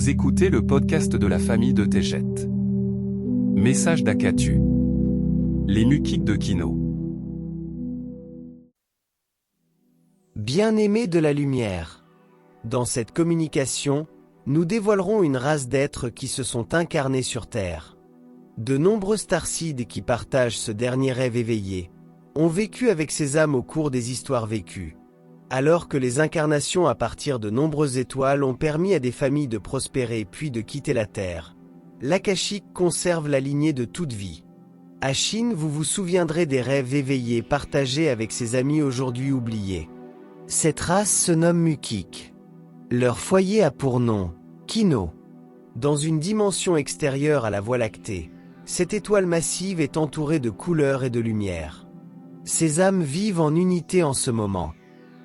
Vous écoutez le podcast de la famille de Tejet. Message d'Akatu. Les Mukiks de Kino. Bien-aimés de la lumière. Dans cette communication, nous dévoilerons une race d'êtres qui se sont incarnés sur Terre. De nombreux starseeds qui partagent ce dernier rêve éveillé ont vécu avec ces âmes au cours des histoires vécues. Alors que les incarnations à partir de nombreuses étoiles ont permis à des familles de prospérer puis de quitter la Terre, l'Akashique conserve la lignée de toute vie. À Chine, vous vous souviendrez des rêves éveillés partagés avec ses amis aujourd'hui oubliés. Cette race se nomme Mukik. Leur foyer a pour nom Kino. Dans une dimension extérieure à la Voie lactée, cette étoile massive est entourée de couleurs et de lumière. Ces âmes vivent en unité en ce moment.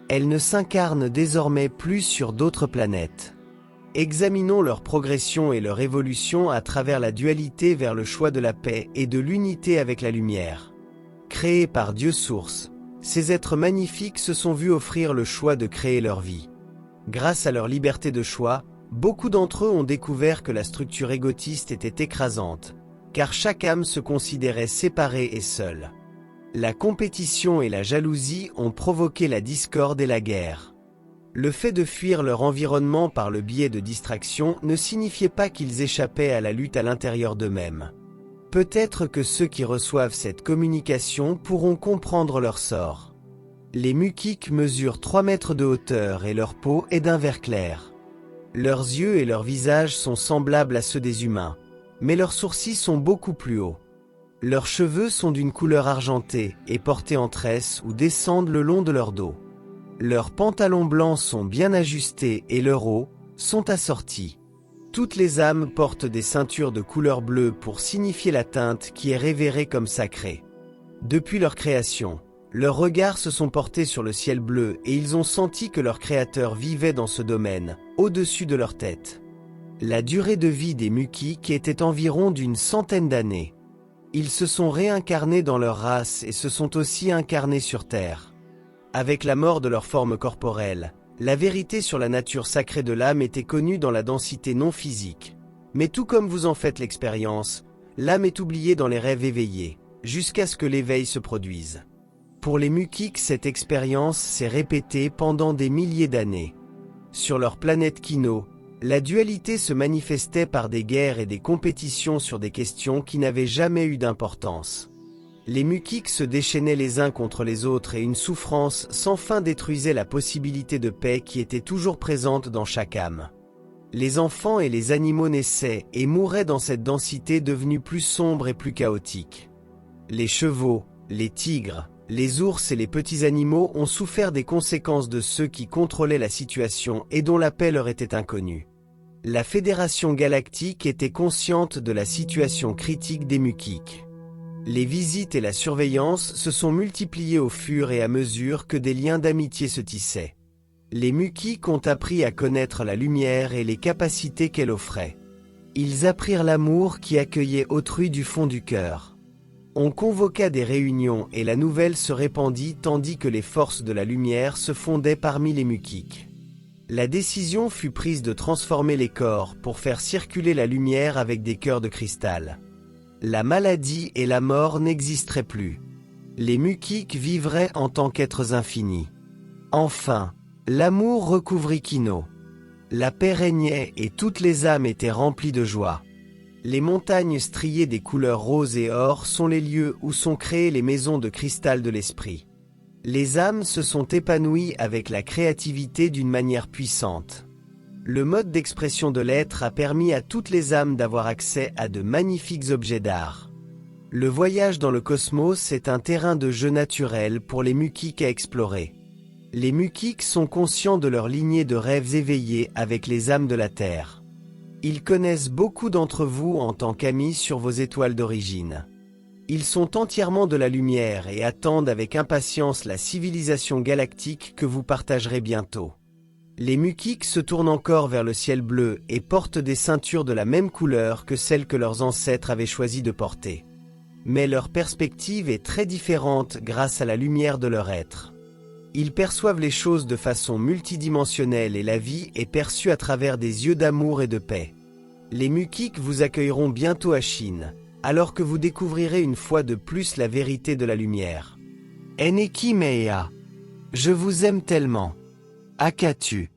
Elles ne s'incarnent désormais plus sur d'autres planètes. Examinons leur progression et leur évolution à travers la dualité vers le choix de la paix et de l'unité avec la lumière. Créés par Dieu Source, ces êtres magnifiques se sont vus offrir le choix de créer leur vie. Grâce à leur liberté de choix, beaucoup d'entre eux ont découvert que la structure égotiste était écrasante, car chaque âme se considérait séparée et seule. La compétition et la jalousie ont provoqué la discorde et la guerre. Le fait de fuir leur environnement par le biais de distractions ne signifiait pas qu'ils échappaient à la lutte à l'intérieur d'eux-mêmes. Peut-être que ceux qui reçoivent cette communication pourront comprendre leur sort. Les Mukiks mesurent 3 mètres de hauteur et leur peau est d'un vert clair. Leurs yeux et leurs visages sont semblables à ceux des humains, mais leurs sourcils sont beaucoup plus hauts. Leurs cheveux sont d'une couleur argentée et portés en tresse ou descendent le long de leur dos. Leurs pantalons blancs sont bien ajustés et leurs hauts sont assortis. Toutes les âmes portent des ceintures de couleur bleue pour signifier la teinte qui est révérée comme sacrée. Depuis leur création, leurs regards se sont portés sur le ciel bleu et ils ont senti que leur créateur vivait dans ce domaine, au-dessus de leur tête. La durée de vie des Mukiks était environ d'une 100aine d'années. Ils se sont réincarnés dans leur race et se sont aussi incarnés sur Terre. Avec la mort de leur forme corporelle, la vérité sur la nature sacrée de l'âme était connue dans la densité non physique. Mais tout comme vous en faites l'expérience, l'âme est oubliée dans les rêves éveillés, jusqu'à ce que l'éveil se produise. Pour les Mukiks, cette expérience s'est répétée pendant des milliers d'années. Sur leur planète Kino, la dualité se manifestait par des guerres et des compétitions sur des questions qui n'avaient jamais eu d'importance. Les Mukiks se déchaînaient les uns contre les autres et une souffrance sans fin détruisait la possibilité de paix qui était toujours présente dans chaque âme. Les enfants et les animaux naissaient et mouraient dans cette densité devenue plus sombre et plus chaotique. Les chevaux, les tigres, les ours et les petits animaux ont souffert des conséquences de ceux qui contrôlaient la situation et dont la paix leur était inconnue. La Fédération Galactique était consciente de la situation critique des Mukiks. Les visites et la surveillance se sont multipliées au fur et à mesure que des liens d'amitié se tissaient. Les Mukiks ont appris à connaître la lumière et les capacités qu'elle offrait. Ils apprirent l'amour qui accueillait autrui du fond du cœur. On convoqua des réunions et la nouvelle se répandit tandis que les forces de la lumière se fondaient parmi les Mukiks. La décision fut prise de transformer les corps pour faire circuler la lumière avec des cœurs de cristal. La maladie et la mort n'existeraient plus. Les Mukiks vivraient en tant qu'êtres infinis. Enfin, l'amour recouvrit Kino. La paix régnait et toutes les âmes étaient remplies de joie. Les montagnes striées des couleurs rose et or sont les lieux où sont créées les maisons de cristal de l'esprit. Les âmes se sont épanouies avec la créativité d'une manière puissante. Le mode d'expression de l'être a permis à toutes les âmes d'avoir accès à de magnifiques objets d'art. Le voyage dans le cosmos est un terrain de jeu naturel pour les Mukiks à explorer. Les Mukiks sont conscients de leur lignée de rêves éveillés avec les âmes de la Terre. Ils connaissent beaucoup d'entre vous en tant qu'amis sur vos étoiles d'origine. Ils sont entièrement de la lumière et attendent avec impatience la civilisation galactique que vous partagerez bientôt. Les Mukiks se tournent encore vers le ciel bleu et portent des ceintures de la même couleur que celles que leurs ancêtres avaient choisi de porter. Mais leur perspective est très différente grâce à la lumière de leur être. Ils perçoivent les choses de façon multidimensionnelle et la vie est perçue à travers des yeux d'amour et de paix. Les Mukik vous accueilleront bientôt à Chine, alors que vous découvrirez une fois de plus la vérité de la lumière. Eneki Mea. Je vous aime tellement. Akatu.